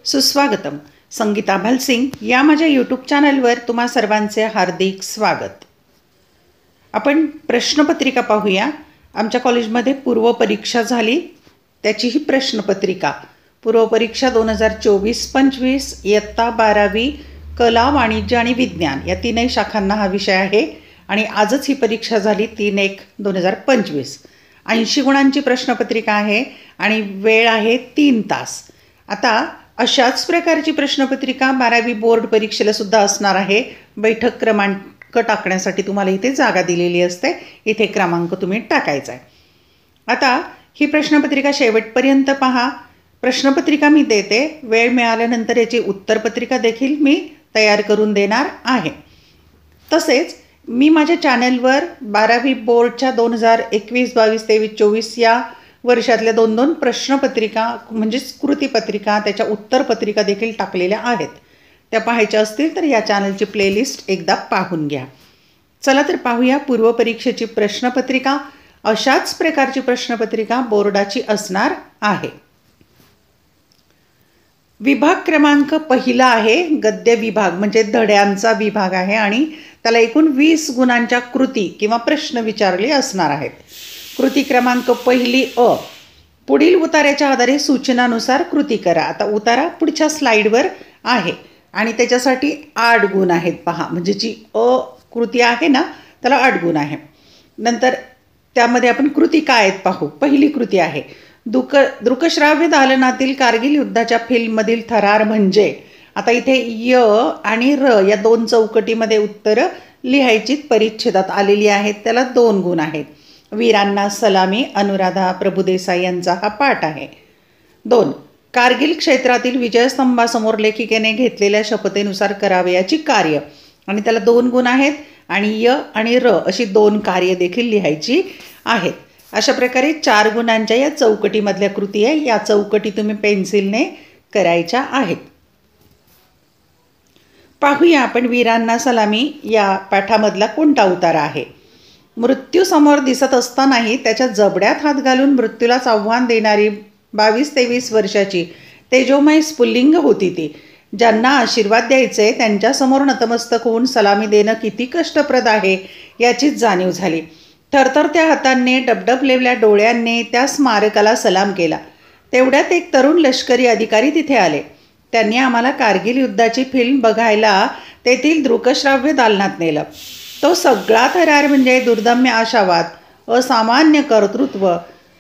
सुस्वागतम. संगीता भालसिंग या माझ्या यूट्यूब चॅनलवर तुम्हा सर्वांचे हार्दिक स्वागत. आपण प्रश्नपत्रिका पाहूया. आमच्या कॉलेजमध्ये पूर्वपरीक्षा झाली, त्याची ही प्रश्नपत्रिका. पूर्वपरीक्षा 2024-25 इयत्ता 12वी कला, वाणिज्य आणि विज्ञान या तीनही शाखांना हा विषय आहे आणि आजच ही परीक्षा झाली 3/1/2025. 80 गुणांची प्रश्नपत्रिका आहे आणि वेळ आहे 3 तास. आता अशाच प्रकारची प्रश्नपत्रिका 12वी बोर्ड परीक्षेला सुद्धा असणार आहे. बैठक क्रमांक टाकण्यासाठी तुम्हाला इथे जागा दिलेली असते, इथे क्रमांक तुम्ही टाकायचा आहे. आता ही प्रश्नपत्रिका शेवटपर्यंत पहा. प्रश्नपत्रिका मी देते, वेळ मिळाल्यानंतर याची उत्तरपत्रिका देखील मी तयार करून देणार आहे. तसेच मी माझ्या चॅनलवर 12वी बोर्डच्या 2021, 22, 23, 24 या वर्षातल्या 2-2 प्रश्नपत्रिका म्हणजेच कृतीपत्रिका, त्याच्या उत्तरपत्रिका देखील टाकलेल्या आहेत. त्या पाहायच्या असतील तर या चॅनलची प्लेलिस्ट एकदा पाहून घ्या. चला तर पाहूया पूर्वपरीक्षेची प्रश्नपत्रिका. अशाच प्रकारची प्रश्नपत्रिका बोर्डाची असणार आहे. विभाग क्रमांक पहिला आहे गद्य विभाग, म्हणजे धड्यांचा विभाग आहे आणि त्याला एकूण 20 गुणांच्या कृती किंवा प्रश्न विचारले असणार आहेत. कृती क्रमांक पहिली अ. पुढील उतार्याच्या आधारे सूचनानुसार कृती करा. आता उतारा पुढच्या स्लाईडवर आहे आणि त्याच्यासाठी 8 गुण आहेत पहा. म्हणजे जी अ कृती आहे ना त्याला 8 गुण आहे. नंतर त्यामध्ये आपण कृती काय आहेत पाहू. पहिली कृती आहे दृकश्राव्य दालनातील कारगिल युद्धाच्या फिल्ममधील थरार म्हणजे. आता इथे य आणि र या 2 चौकटीमध्ये उत्तरं लिहायची परिच्छेदात आलेली आहेत. त्याला 2 गुण आहेत. वीरांना सलामी अनुराधा प्रभुदेसाई यांचा हा पाठ आहे. 2. कारगिल क्षेत्रातील विजयस्तंभासमोर लेखिकेने घेतलेल्या शपथेनुसार करावयाची कार्य आणि त्याला 2 गुण आहेत. आणि य आणि र अशी 2 कार्य देखील लिहायची आहेत. अशा प्रकारे 4 गुणांच्या या चौकटीमधल्या कृती आहे. या चौकटी तुम्ही पेन्सिलने करायच्या आहेत. पाहूया आपण वीरांना सलामी या पाठामधला कोणता उतारा आहे. मृत्यू समोर दिसत असतानाही त्याच्या जबड्यात हात घालून मृत्यूलाच आव्हान देणारी 22-23 वर्षाची तेजोमय स्फुल्लिंग होती ती. ज्यांना आशीर्वाद द्यायचे त्यांच्यासमोर नतमस्तक होऊन सलामी देणं किती कष्टप्रद आहे याचीच जाणीव झाली. थरथरत्या हातांनी डबडबलेल्या डोळ्यांनी त्या स्मारकाला सलाम केला. तेवढ्यात एक तरुण लष्करी अधिकारी तिथे आले. त्यांनी आम्हाला कारगिल युद्धाची फिल्म बघायला तेथील दृकश्राव्य दालनात नेलं. तो सगळा थरार म्हणजे दुर्दम्य आशावाद, असामान्य कर्तृत्व,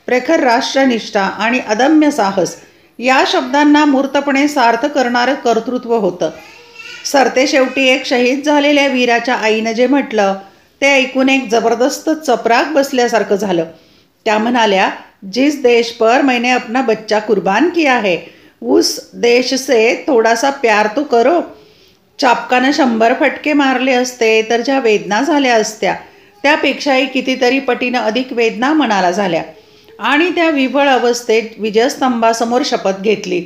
प्रखर राष्ट्रनिष्ठा आणि अदम्य साहस या शब्दांना मूर्तपणे सार्थ करणारं कर्तृत्व होतं. सरतेशेवटी एक शहीद झालेल्या वीराच्या आईनं जे म्हटलं ते ऐकून एक जबरदस्त चपराक बसल्यासारखं झालं. त्या म्हणाल्या, जिस देश पर मैंने अपना बच्चा कुर्बान किया है उस देश से थोडासा प्यार तो करो. चापकानं 100 फटके मारले असते तर ज्या वेदना झाल्या असत्या त्यापेक्षाही कितीतरी पटीनं अधिक वेदना मनाला झाल्या. आणि त्या विव्हळ अवस्थेत विजयस्तंभासमोर शपथ घेतली.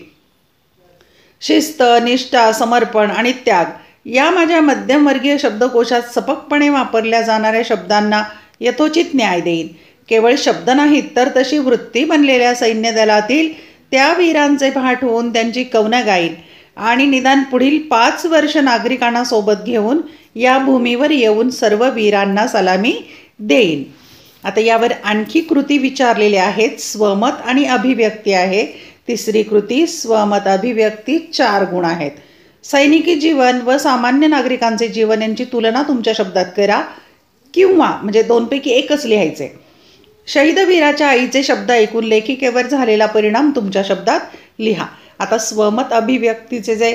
शिस्त, निष्ठा, समर्पण आणि त्याग या माझ्या मध्यमवर्गीय शब्दकोशात सपकपणे वापरल्या जाणाऱ्या शब्दांना यथोचित न्याय देईन. केवळ शब्द नाहीत तर तशी वृत्ती बनलेल्या सैन्य दलातील त्या वीरांचे पाठ होऊन त्यांची कवनं गाईन आणि निदान पुढील 5 वर्ष नागरिकांना सोबत घेऊन या भूमीवर येऊन सर्व वीरांना सलामी देईन. आता यावर आणखी कृती विचारलेल्या आहेत. स्वमत आणि अभिव्यक्ती आहे. तिसरी कृती स्वमत अभिव्यक्ती 4 गुण आहेत. सैनिकी जीवन व सामान्य नागरिकांचे जीवन यांची तुलना तुमच्या शब्दात करा किंवा म्हणजे 2 पैकी एकच लिहायचे. शहीद वीराच्या आईचे शब्द ऐकून लेखिकेवर झालेला परिणाम तुमच्या शब्दात लिहा. आता स्वमत अभिव्यक्तीचे जे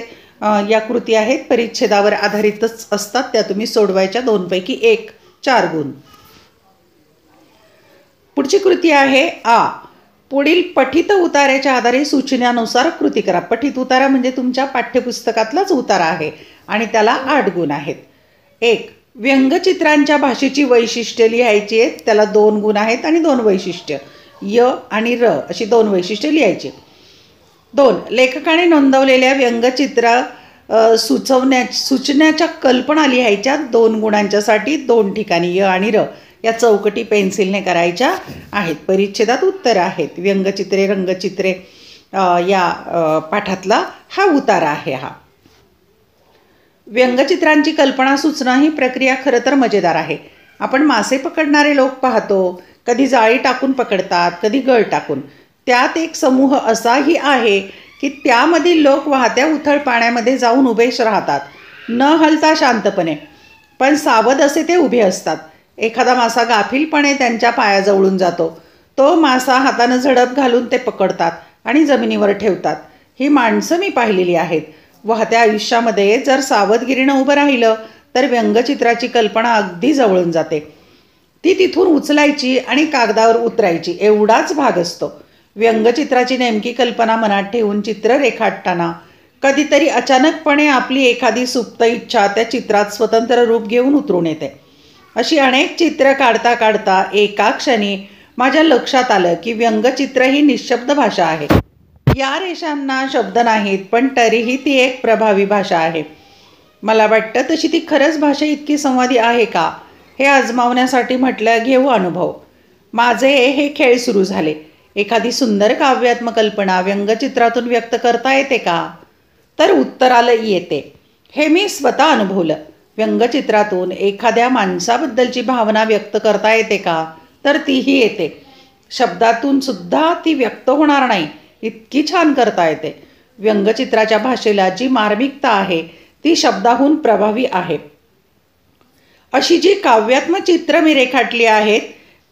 या कृती आहेत परिच्छेदावर आधारितच असतात, त्या तुम्ही सोडवायच्या. 2 पैकी 1 4 गुण. पुढची कृती आहे आ. पुढील पठित उतार्याच्या आधारे सूचनानुसार कृती करा. पठित उतारा म्हणजे तुमच्या पाठ्यपुस्तकातलाच उतारा आहे आणि त्याला 8 गुण आहेत. 1. व्यंगचित्रांच्या भाषेची वैशिष्ट्ये लिहायची आहेत. त्याला 2 गुण आहेत आणि 2 वैशिष्ट्य य आणि र अशी 2 वैशिष्ट्ये लिहायची. 2. लेखकाने नोंदवलेल्या व्यंगचित्र सुचण्याच्या कल्पना लिहायच्या 2 गुणांच्यासाठी 2 ठिकाणी य आणि र या चौकटी पेन्सिलने करायच्या आहेत. परिच्छेदात उत्तर आहेत. व्यंगचित्रे, रंगचित्रे या पाठातला हा उतारा आहे. हा व्यंगचित्रांची कल्पना सुचणं ही प्रक्रिया खरं तर मजेदार आहे. आपण मासे पकडणारे लोक पाहतो, कधी जाळी टाकून पकडतात, कधी गळ टाकून. त्यात एक समूह असाही आहे की त्यामधील लोक वाहत्या उथळ पाण्यामध्ये जाऊन उभेच राहतात, न हलता शांतपणे. पण सावध असे ते उभे असतात. एखादा मासा गाफीलपणे त्यांच्या पायाजवळून जातो. तो मासा हातानं झडप घालून ते पकडतात आणि जमिनीवर ठेवतात. ही माणसं मी पाहिलेली आहेत. वाहत्या आयुष्यामध्ये जर सावधगिरीनं उभं राहिलं तर व्यंगचित्राची कल्पना अगदी जवळून जाते. ती तिथून उचलायची आणि कागदावर उतरायची एवढाच भाग असतो. व्यंगचित्राची नेमकी कल्पना मनात ठेवून चित्र रेखाटताना कधीतरी अचानकपणे आपली एखादी सुप्त इच्छा त्या चित्रात स्वतंत्र रूप घेऊन उतरून येते. अशी अनेक चित्र काढता काढता एका क्षणी माझ्या लक्षात आलं की व्यंगचित्र ही निःशब्द भाषा आहे. या रेषांना शब्द नाहीत, पण तरीही ती एक प्रभावी भाषा आहे. मला वाटतं तशी ती खरंच भाषा इतकी संवादी आहे का, हे आजमावण्यासाठी म्हटलं घेऊ अनुभव. माझे हे खेळ सुरू झाले. एखादी सुंदर काव्यात्मक कल्पना व्यंगचित्रातून व्यक्त करता येते का? तर उत्तर आलं येते. हे मी स्वतः अनुभवलं. व्यंगचित्रातून एखाद्या माणसाबद्दलची भावना व्यक्त करता येते का? तर तीही येते. शब्दातून सुद्धा ती व्यक्त होणार नाही इतकी छान करता येते. व्यंगचित्राच्या भाषेला जी मार्मिकता आहे ती शब्दाहून प्रभावी आहे. अशी जी काव्यात्मक चित्र मी रेखाटली आहेत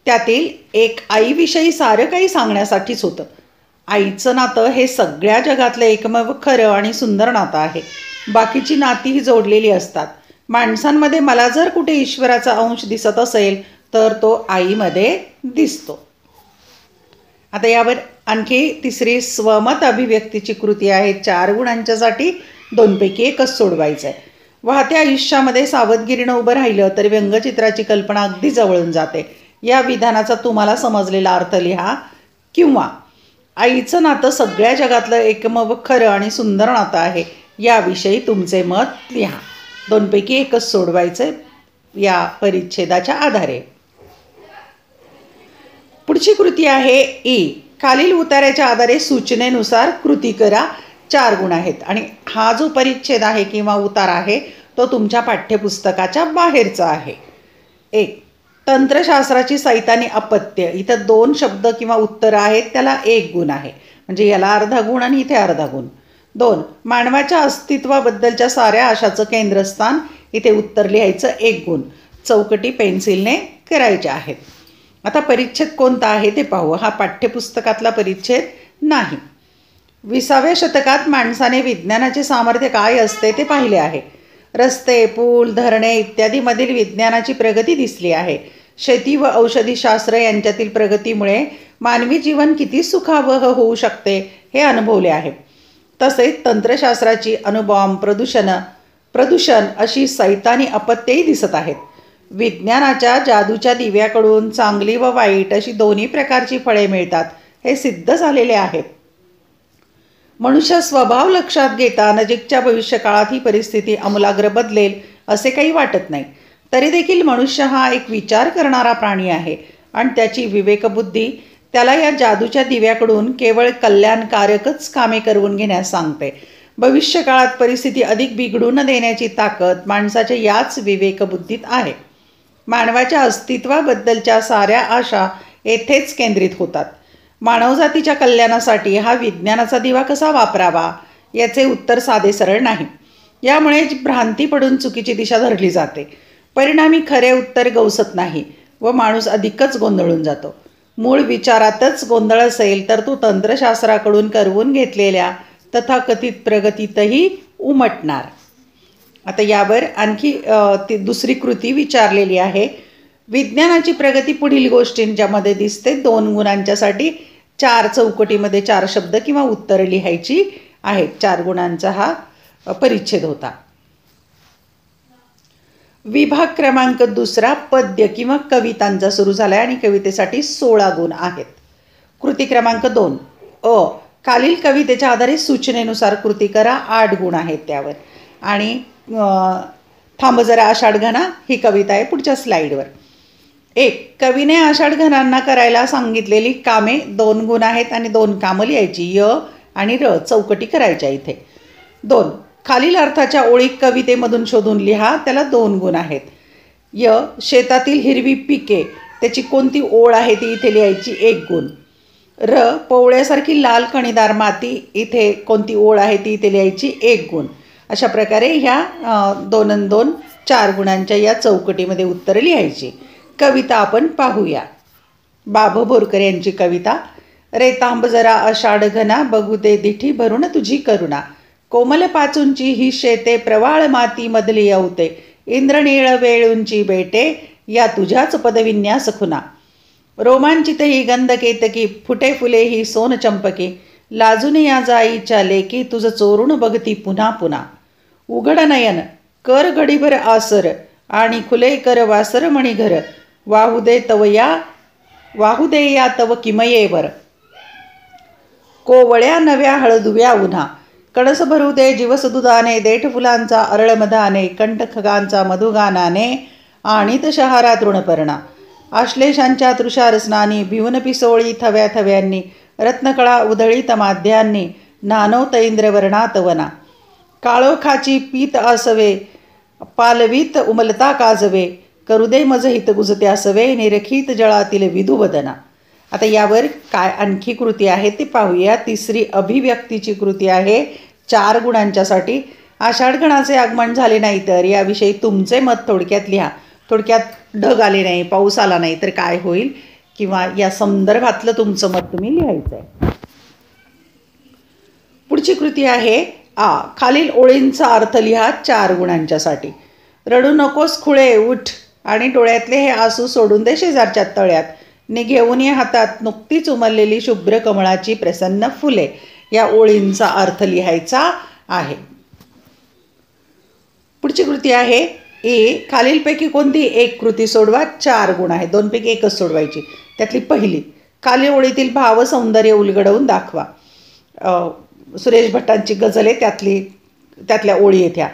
त्यातील एक आईविषयी सारं काही सांगण्यासाठीच होतं. आईचं नातं हे सगळ्या जगातलं एकमेव खरं आणि सुंदर नातं आहे. बाकीची नातीही जोडलेली असतात. माणसांमध्ये मला जर कुठे ईश्वराचा अंश दिसत असेल तर तो आईमध्ये दिसतो. आता यावर आणखी तिसरी स्वमत अभिव्यक्तीची कृती आहे. 4 गुणांच्यासाठी 2 पैकी एकच सोडवायचं आहे. वाहत्या आयुष्यामध्ये सावधगिरीनं उभं राहिलं तर व्यंगचित्राची कल्पना अगदी जवळून जाते. या विधानाचा तुम्हाला समजलेला अर्थ लिहा. किंवा आईचं नातं सगळ्या जगातलं एकमेव खरं आणि सुंदर नातं आहे याविषयी तुमचे मत लिहा. 2 पैकी एकच सोडवायचं या परिच्छेदाच्या आधारे. पुढची कृती आहे ई. खालील उतार्याच्या आधारे सूचनेनुसार कृती करा. 4 गुण आहेत आणि हा जो परिच्छेद आहे किंवा उतार आहे तो तुमच्या पाठ्यपुस्तकाच्या बाहेरचा आहे. 1. तंत्रशास्त्राची सैतानी अपत्य. इथं 2 शब्द किंवा उत्तरं आहेत, त्याला 1 गुण आहे. म्हणजे याला अर्धा गुण आणि इथे अर्धा गुण. 2. मानवाच्या अस्तित्वाबद्दलच्या साऱ्या आशाचं केंद्रस्थान. इथे उत्तर लिहायचं 1 गुण. चौकटी पेन्सिलने करायच्या आहेत. आता परिच्छेद कोणता आहे ते पाहू. हा पाठ्यपुस्तकातला परिच्छेद नाही. 20व्या शतकात माणसाने विज्ञानाचे सामर्थ्य काय असते ते पाहिले आहे. रस्ते, पूल, धरणे इत्यादीमधील विज्ञानाची प्रगती दिसली आहे. शेती व औषधीशास्त्र यांच्यातील प्रगतीमुळे मानवी जीवन किती सुखावह होऊ शकते हे अनुभवले आहे. तसेच तंत्रशास्त्राची अणुबॉम्ब, प्रदूषण अशी सैतानी अपत्यही दिसत आहेत. विज्ञानाच्या जादूच्या दिव्याकडून चांगली व वाईट अशी दोन्ही प्रकारची फळे मिळतात हे सिद्ध झालेले आहेत. मनुष्य स्वभाव लक्षात घेता नजीकच्या भविष्यकाळात ही परिस्थिती आमूलाग्र बदलेल असे काही वाटत नाही. तरी देखील मनुष्य हा एक विचार करणारा प्राणी आहे आणि त्याची विवेकबुद्धी त्याला या जादूच्या दिव्याकडून केवळ कल्याणकारकच कामे करवून घेण्यास सांगते. भविष्यकाळात परिस्थिती अधिक बिघडू न देण्याची ताकद माणसाच्या याच विवेकबुद्धीत आहे. मानवाच्या अस्तित्वाबद्दलच्या साऱ्या आशा येथेच केंद्रित होतात. मानवजातीच्या कल्याणासाठी हा विज्ञानाचा दिवा कसा वापरावा याचे उत्तर साधे सरळ नाही. यामुळे भ्रांती पडून चुकीची दिशा धरली जाते. परिणामी खरे उत्तर गवसत नाही व माणूस अधिकच गोंधळून जातो. मूळ विचारातच गोंधळ असेल तर तो तंत्रशास्त्राकडून करवून घेतलेल्या तथाकथित प्रगतीतही उमटणार. आता यावर आणखी ती दुसरी कृती विचारलेली आहे. विज्ञानाची प्रगती पुढील गोष्टींच्यामध्ये दिसते. 2 गुणांच्यासाठी 4 चौकटीमध्ये 4 शब्द किंवा उत्तरं लिहायची आहेत. 4 गुणांचा हा परिच्छेद होता. विभाग क्रमांक 2 पद्य किंवा कवितांचा सुरू झाला आहे आणि कवितेसाठी 16 गुण आहेत. कृती क्रमांक 2 अ. खालील कवितेच्या आधारे सूचनेनुसार कृती करा. 8 गुण आहेत त्यावर. आणि थांब जरा आषाढ घना ही कविता आहे पुढच्या स्लाईडवर. 1. कवीने आषाढ घनांना करायला सांगितलेली कामे 2 गुण आहेत आणि 2 कामं लिहायची. य आणि र चौकटी करायच्या इथे. 2. खालील अर्थाच्या ओळी कवितेमधून शोधून लिहा, त्याला 2 गुण आहेत. शेतातील हिरवी पिके, त्याची कोणती ओळ आहे ती इथे लिहायची, 1 गुण. पोवळ्यासारखी लाल कणीदार माती, इथे कोणती ओळ आहे ती इथे लिहायची, 1 गुण. अशा प्रकारे ह्या 2 आणि 2 4 गुणांच्या या चौकटीमध्ये उत्तरं लिहायची. कविता आपण पाहूया. बाभ बोरकर यांची कविता. रे तांब जरा आषाढ घना, बघू दे दिठी भरून तुझी करुणा. कोमल पाचूंची ही शेते, प्रवाळ माती मधली अवते. इंद्रनीळ वेळूंची बेटे, या तुझ्याच पदविन्यास खुना. रोमांचित ही गंध केतकी, फुटे फुले ही सोन चंपकी. लाजून या जाईच्या लेकी, तुझ चोरून बघती पुन्हा पुन्हा. उघड नयन कर घडीभर आसर, आणि खुले कर वासर मणी घर. वाहू दे या तव किमयेवर. कोवळ्या नव्या हळदुव्या उन्हा. कणस भरू दे जीवस दुधाने, देठ फुलांचा अरळमधाने. कंठ खगांचा मधुगानाने, आणि शहारा तृणपर्णा. आश्लेषांच्या तुषार स्नानी, भिवून पिसोळी थव्या थव्यांनी. रत्नकळा उधळीत माध्यांनी, नानवत इंद्रवर्णात वना. काळोखाची पीत आसवे, पालवीत उमलता काजवे. करू दे मज हित गुजत्या सवे, निरखित जळातील विधुवदना. आता यावर काय आणखी कृती आहे ते पाहूया. तिसरी अभिव्यक्तीची कृती आहे 4 गुणांच्यासाठी. आषाढगणाचे आगमन झाले नाही तर याविषयी तुमचे मत थोडक्यात लिहा. थोडक्यात ढग आले नाही, पाऊस आला नाही तर काय होईल, किंवा या संदर्भातलं तुमचं मत तुम्ही लिहायचं आहे. पुढची कृती आहे खालील ओळींचा अर्थ लिहा 4 गुणांच्यासाठी. रडू नकोस खुळे, उठ आणि डोळ्यातले हे आसू सोडून दे शेजारच्या तळ्यात. घेऊन ये हातात नुकतीच उमललेली शुभ्र कमळाची प्रसन्न फुले. या ओळींचा अर्थ लिहायचा आहे. पुढची कृती आहे खालीलपैकी कोणती एक कृती सोडवा. 4 गुण आहेत, 2 पैकी एकच सोडवायची. त्यातली पहिली, खालील ओळीतील भाव सौंदर्य उलगडवून दाखवा. सुरेश भटांची गझल आहे, त्यातल्या ओळी येत्या.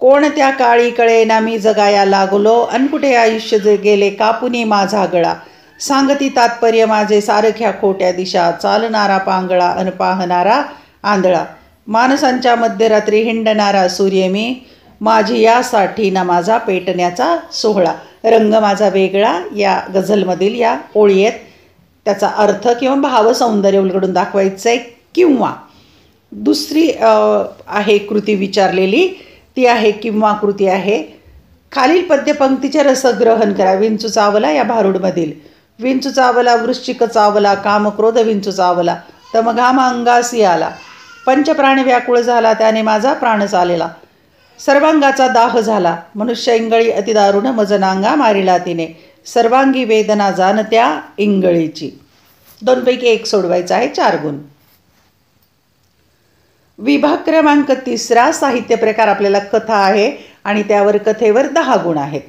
कोण त्या काळी कळेना मी जगाया लागलो, अन कुठे आयुष्य गेले कापुनी माझा गळा. सांगती तात्पर्य माझे सारख्या खोट्या दिशा, चालणारा पांगळा अन पाहणारा आंधळा. माणसांच्या मध्यरात्री हिंडणारा सूर्य मी, माझी यासाठी ना माझा पेटण्याचा सोहळा. रंग माझा वेगळा या गझलमधील या ओळी आहेत. त्याचा अर्थ किंवा भाव सौंदर्य उलगडून दाखवायचं आहे. किंवा दुसरी आहे कृती विचारलेली, ती आहे किंवा कृती आहे. खालील पद्यपंक्तीचे रसग्रहण करा. विंचू चावला या भारूडमधील. विंचू चावला वृश्चिक चावला, काम क्रोध विंचू चावला. तम घाम अंगासी आला, पंचप्राण व्याकुळ झाला, त्याने माझा प्राण चालेला. सर्वांगाचा दाह झाला, मनुष्य इंगळी अतिदारुण मजनांगा मारिला तिने. सर्वांगी वेदना जाणत्या इंगळीची. 2 पैकी 1 सोडवायचा आहे, 4 गुण. विभाग क्रमांक 3 साहित्य प्रकार आपल्याला कथा आहे आणि त्यावर कथेवर 10 गुण आहेत.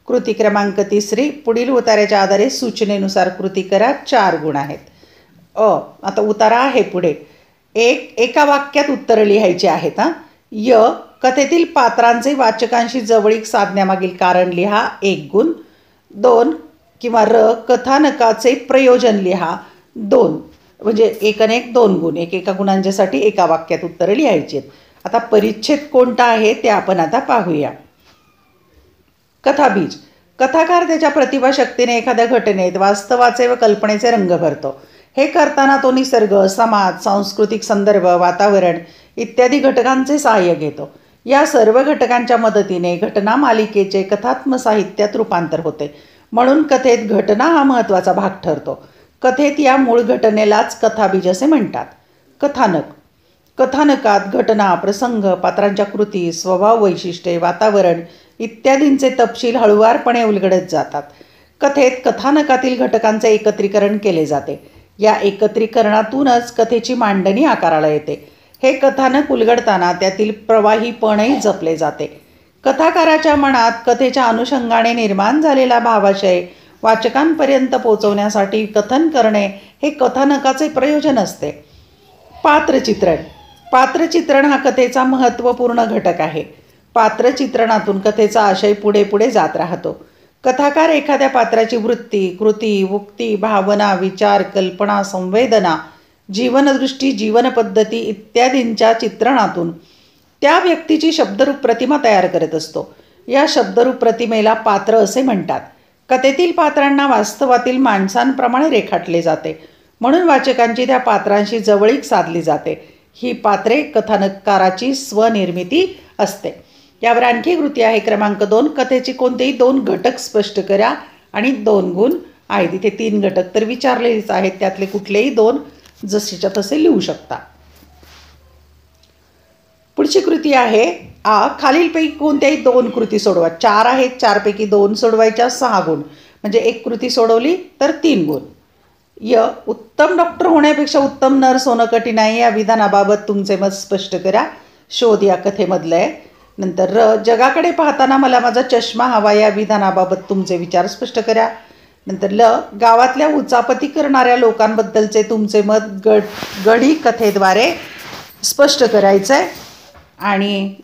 कृती क्रमांक 3 पुढील उतार्याच्या आधारे सूचनेनुसार कृती करा, 4 गुण आहेत. आता उतारा आहे पुढे. एका वाक्यात उत्तरं लिहायची आहेत. कथेतील पात्रांचे वाचकांशी जवळीक साधण्यामागील कारण लिहा, 1 गुण. 2 किंवा कथानकाचे प्रयोजन लिहा, 2. म्हणजे 1 आणि 1 2 गुण. एका गुणांच्यासाठी एका वाक्यात उत्तरं लिहायची आहेत. आता परिच्छेद कोणता आहे ते आपण आता पाहूया. कथाबीज. कथाकार त्याच्या प्रतिभाशक्तीने एखाद्या घटनेत वास्तवाचे व कल्पनेचे रंग भरतो. हे करताना तो निसर्ग, समाज, सांस्कृतिक संदर्भ, वातावरण इत्यादी घटकांचे सहाय्य घेतो. या सर्व घटकांच्या मदतीने घटना मालिकेचे कथात्म साहित्यात रूपांतर होते. म्हणून कथेत घटना हा महत्त्वाचा भाग ठरतो. कथेत या मूळ घटनेलाच कथाबीज असे म्हणतात. कथानक. कथानकात घटना, प्रसंग, पात्रांच्या कृती, स्वभाव वैशिष्ट्ये, वातावरण इत्यादींचे तपशील हळुवारपणे उलगडत जातात. कथेत कथानकातील घटकांचे एकत्रीकरण केले जाते. या एकत्रीकरणातूनच कथेची मांडणी आकाराला येते. हे कथानक उलगडताना त्यातील प्रवाहीपणही जपले जाते. कथाकाराच्या मनात कथेच्या अनुषंगाने निर्माण झालेला भावाशय वाचकांपर्यंत पोहोचवण्यासाठी कथन करणे हे कथानकाचे प्रयोजन असते. पात्रचित्रण. पात्रचित्रण हा कथेचा महत्त्वपूर्ण घटक आहे. पात्रचित्रणातून कथेचा आशय पुढे पुढे जात राहतो. कथाकार एखाद्या पात्राची वृत्ती, कृती, उक्ती, भावना, विचार, कल्पना, संवेदना जीवनदृष्टी, जीवनपद्धती इत्यादींच्या चित्रणातून त्या व्यक्तीची शब्दरूप प्रतिमा तयार करत असतो. या शब्दरूप प्रतिमेला पात्र असे म्हणतात. कथेतील पात्रांना वास्तवातील माणसांप्रमाणे रेखाटले जाते, म्हणून वाचकांची त्या पात्रांशी जवळीक साधली जाते. ही पात्रे कथानकाराची स्वनिर्मिती असते. यावर आणखी कृती आहे क्रमांक 2. कथेचे कोणतेही 2 घटक स्पष्ट करा आणि 2 गुण आहेत. इथे 3 घटक तर विचारलेलेच आहेत, त्यातले कुठलेही 2 जसेच्या तसे लिहू शकता. पुढची कृती आहे खालीलपैकी कोणत्याही 2 कृती सोडवा. 4 आहेत, 4 पैकी 2 सोडवायच्या, 6 गुण. म्हणजे 1 कृती सोडवली तर 3 गुण. उत्तम डॉक्टर होण्यापेक्षा उत्तम नर्स होणं कठीण आहे या विधानाबाबत तुमचे मत स्पष्ट करा. शोध या कथेमधलं आहे. नंतर जगाकडे पाहताना मला माझा चष्मा हवा या विधानाबाबत तुमचे विचार स्पष्ट करा. नंतर गावातल्या उचापती करणाऱ्या लोकांबद्दलचे तुमचे मत गडी कथेद्वारे स्पष्ट करायचं आहे. आणि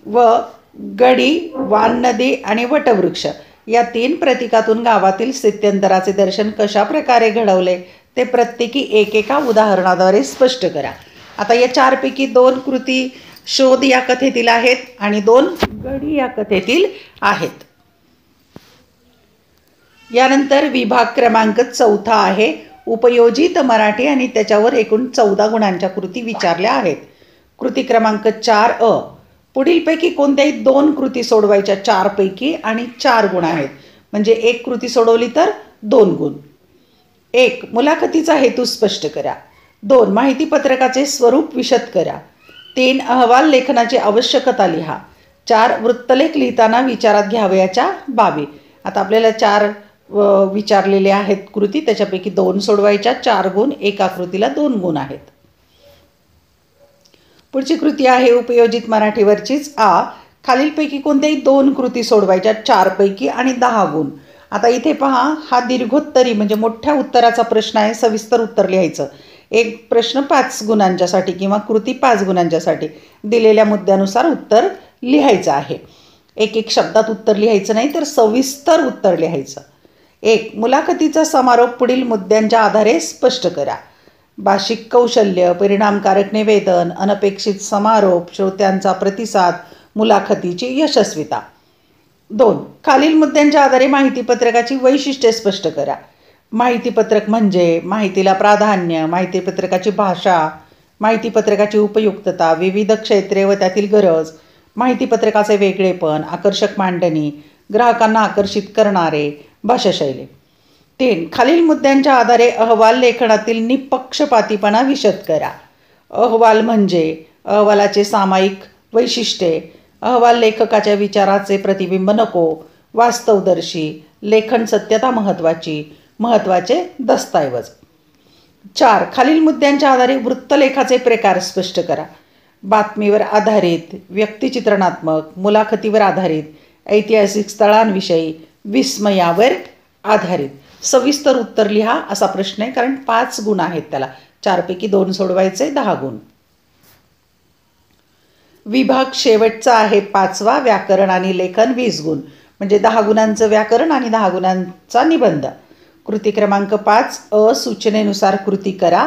गडी, वान नदी आणि वटवृक्ष या 3 प्रतीकातून गावातील स्थित्यंतराचे दर्शन कशा प्रकारे घडवले ते प्रत्येकी एकेका उदाहरणाद्वारे स्पष्ट करा. आता या 4 पैकी 2 कृती शोध या कथेतील आहेत आणि 2 गडी या कथेतील आहेत. यानंतर विभाग क्रमांक 4 आहे उपयोजित मराठी आणि त्याच्यावर एकूण 14 गुणांच्या कृती विचारल्या आहेत. कृती क्रमांक 4 पुढीलपैकी कोणत्याही 2 कृती सोडवायच्या. 4 पैकी आणि 4 गुण आहेत, म्हणजे 1 कृती सोडवली तर 2 गुण. 1 मुलाखतीचा हेतू स्पष्ट करा. 2 माहितीपत्रकाचे स्वरूप विशद करा. 3 अहवाल लेखनाची आवश्यकता लिहा. 4 वृत्तलेख लिहिताना विचारात घ्यावयाच्या बाबी. आता आपल्याला 4 विचारलेले आहेत कृती, त्याच्यापैकी 2 सोडवायच्या, 4 गुण. एका कृतीला 2 गुण आहेत. पुढची कृती आहे उपयोजित मराठीवरचीच. खालीलपैकी कोणत्याही 2 कृती सोडवायच्या. 4 पैकी आणि 10 गुण. आता इथे पहा, हा दीर्घोत्तरी म्हणजे मोठ्या उत्तराचा प्रश्न आहे. सविस्तर उत्तर लिहायचं. एक प्रश्न 5 गुणांच्यासाठी किंवा कृती 5 गुणांच्यासाठी दिलेल्या मुद्द्यानुसार उत्तर लिहायचं आहे. एक शब्दात उत्तर लिहायचं नाही, तर सविस्तर उत्तर लिहायचं. 1 मुलाखतीचा समारोप पुढील मुद्द्यांच्या आधारे स्पष्ट करा. भाषिक कौशल्य, परिणामकारक निवेदन, अनपेक्षित समारोप, श्रोत्यांचा प्रतिसाद, मुलाखतीची यशस्वीता. 2 खालील मुद्द्यांच्या आधारे माहितीपत्रकाची वैशिष्ट्ये स्पष्ट करा. माहितीपत्रक म्हणजे माहितीला प्राधान्य, माहितीपत्रकाची भाषा, माहितीपत्रकाची उपयुक्तता, विविध क्षेत्रे व त्यातील गरज, माहितीपत्रकाचे वेगळेपण, आकर्षक मांडणी, ग्राहकांना आकर्षित करणारे, भाषाशैली. 3 खालील मुद्द्यांच्या आधारे अहवाल लेखनातील निपक्षपातीपणा विशद करा. अहवाल म्हणजे अहवालाचे सामायिक वैशिष्ट्ये, अहवाल लेखकाच्या विचाराचे प्रतिबिंब नको, वास्तवदर्शी, लेखन सत्यता महत्त्वाचे दस्तऐवज. 4 खालील मुद्द्यांच्या आधारे वृत्तलेखाचे प्रकार स्पष्ट करा. बातमीवर आधारित, व्यक्तिचित्रणात्मक, मुलाखतीवर आधारित, ऐतिहासिक स्थळांविषयी, विस्मयावर आधारित. सविस्तर उत्तर लिहा असा प्रश्न आहे, कारण 5 गुण आहेत त्याला. 4 पैकी 2 सोडवायचे, 10 गुण. विभाग शेवटचा आहे 5वा व्याकरण आणि लेखन 20 गुण, म्हणजे 10 गुणांचं व्याकरण आणि 10 गुणांचा निबंध. कृती क्रमांक 5 सूचनेनुसार कृती करा.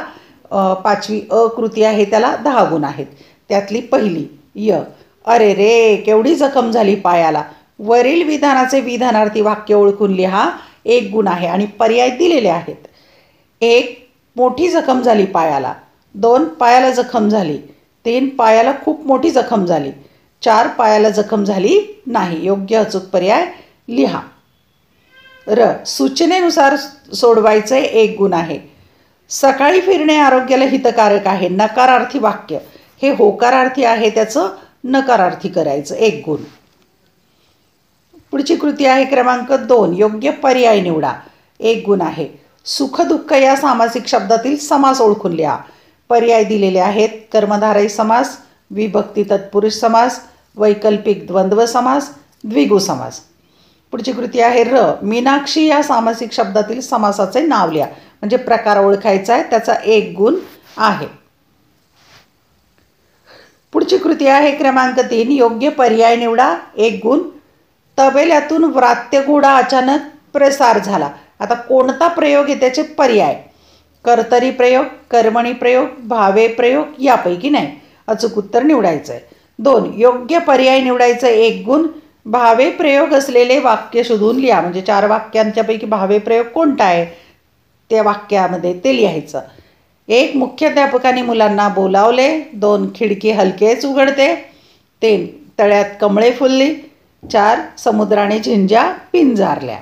5वी कृती आहे त्याला 10 गुण आहेत. त्यातली पहिली अरे रे केवढी जखम झाली पायाला. वरील विधानाचे विधानार्थी वाक्य ओळखून लिहा. 1 गुण आहे आणि पर्याय दिलेले आहेत. 1 मोठी जखम झाली पायाला. 2 पायाला जखम झाली. 3 पायाला खूप मोठी जखम झाली. 4 पायाला जखम झाली नाही. योग्य अचूक पर्याय लिहा. सूचनेनुसार सोडवायचे 1 गुण आहे. सकाळी फिरणे आरोग्याला हितकारक आहे. नकारार्थी वाक्य हे होकारार्थी आहे, त्याचं नकारार्थी करायचं. 1 गुण. पुढची कृती आहे क्रमांक 2 योग्य पर्याय निवडा. 1 गुण आहे. सुख दुःख या सामासिक शब्दातील समास ओळखून लिहा. पर्याय दिलेले आहेत. कर्मधारय समास, विभक्ती तत्पुरुष समास, वैकल्पिक द्वंद्व समास, द्विगु समास. पुढची कृती आहे मीनाक्षी या सामासिक शब्दातील समासाचे नाव लिहा. म्हणजे प्रकार ओळखायचा आहे, त्याचा 1 गुण आहे. पुढची कृती आहे क्रमांक 3 योग्य पर्याय निवडा. 1 गुण. तबेल्यातून व्रात्य घोडा अचानक प्रसार झाला. आता कोणता प्रयोग आहे त्याचे पर्याय. कर्तरी प्रयोग, कर्मणी प्रयोग, भावे प्रयोग यापैकी नाही. अचूक उत्तर निवडायचं आहे. 2. योग्य पर्याय निवडायचं. 1 गुण. भावे प्रयोग असलेले वाक्य शोधून लिहा. म्हणजे 4 वाक्यांच्यापैकी भावे प्रयोग कोणता आहे त्या वाक्यामध्ये ते लिहायचं. 1. मुख्याध्यापकाने मुलांना बोलावले. 2. खिडकी हलकेच उघडते. 3. तळ्यात कमळे फुलली. 4. समुद्राने झिंज्या पिंजारल्या.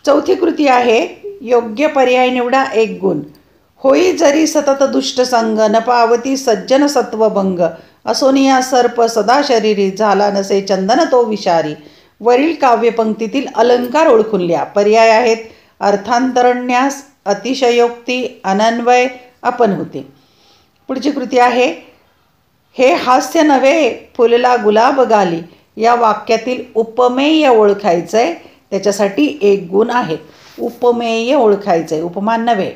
चौथी कृती आहे. योग्य पर्याय निवडा. 1 गुण. होई जरी सतत दुष्ट संग, न पावती सज्जन सत्वभंग, असोनिया सर्प सदा शरीरी, झाला नसे चंदन तो विषारी. वरील काव्यपंक्तीतील अलंकार ओळखून लिहा. पर्याय आहेत अर्थांतरन्यास, अतिशयोक्ती, अनन्वय, अपनहुती. पुढची कृती आहे. हे हास्य नव्हे फुलला गुलाब गाली, या वाक्यातील उपमेय ओळखायचं आहे. त्याच्यासाठी 1 गुण आहे. उपमेय ओळखायचं आहे, उपमान नव्हे.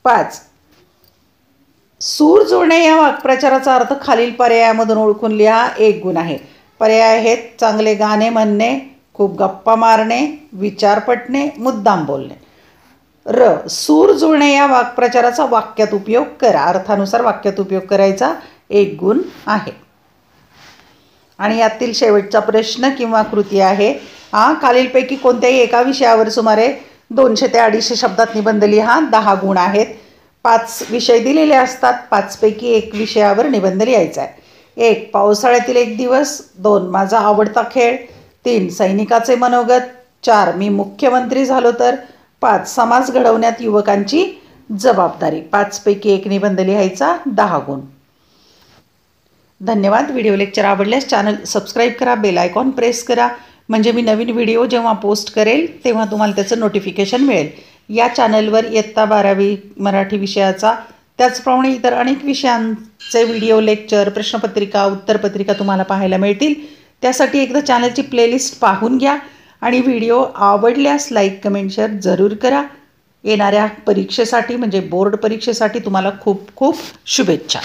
5. सूर जुळणे या वाक्प्रचाराचा अर्थ खालील पर्यायामधून ओळखून लिहा. 1 गुण आहे. पर्याय आहेत चांगले गाणे म्हणणे, खूप गप्पा मारणे, विचार पटणे, मुद्दाम बोलणे. सूर जुळणे या वाक्प्रचाराचा वाक्यात उपयोग करा. अर्थानुसार वाक्यात उपयोग करायचा. 1 गुण आहे. आणि यातील शेवटचा प्रश्न किंवा कृती आहे. खालीलपैकी कोणत्याही एका विषयावर सुमारे 200 ते 250 शब्दात निबंध लिहा. 10 गुण आहेत. 5 विषय दिलेले असतात. 5 पैकी 1 विषयावर निबंध लिहायचा आहे. 1. पावसाळ्यातील एक दिवस. 2. माझा आवडता खेळ. 3. सैनिकाचे मनोगत. 4. मी मुख्यमंत्री झालो तर. 5. समाज घडवण्यात युवकांची जबाबदारी. 5 पैकी 1 निबंध लिहायचा. 10 गुण. धन्यवाद. व्हिडिओ लेक्चर आवडल्यास चॅनल सबस्क्राईब करा, बेल आयकॉन प्रेस करा, म्हणजे मी नवीन व्हिडिओ जेव्हा पोस्ट करेल तेव्हा तुम्हाला त्याचं नोटिफिकेशन मिळेल. या चॅनलवर इयत्ता 12वी मराठी विषयाचा त्याचप्रमाणे इतर अनेक विषयांचे व्हिडिओ लेक्चर, प्रश्नपत्रिका, उत्तरपत्रिका तुम्हाला पाहायला मिळतील. त्यासाठी एकदा चॅनलची प्लेलिस्ट पाहून घ्या आणि व्हिडिओ आवडल्यास लाईक, कमेंट, शेअर जरूर करा. येणाऱ्या परीक्षेसाठी म्हणजे बोर्ड परीक्षेसाठी तुम्हाला खूप खूप शुभेच्छा.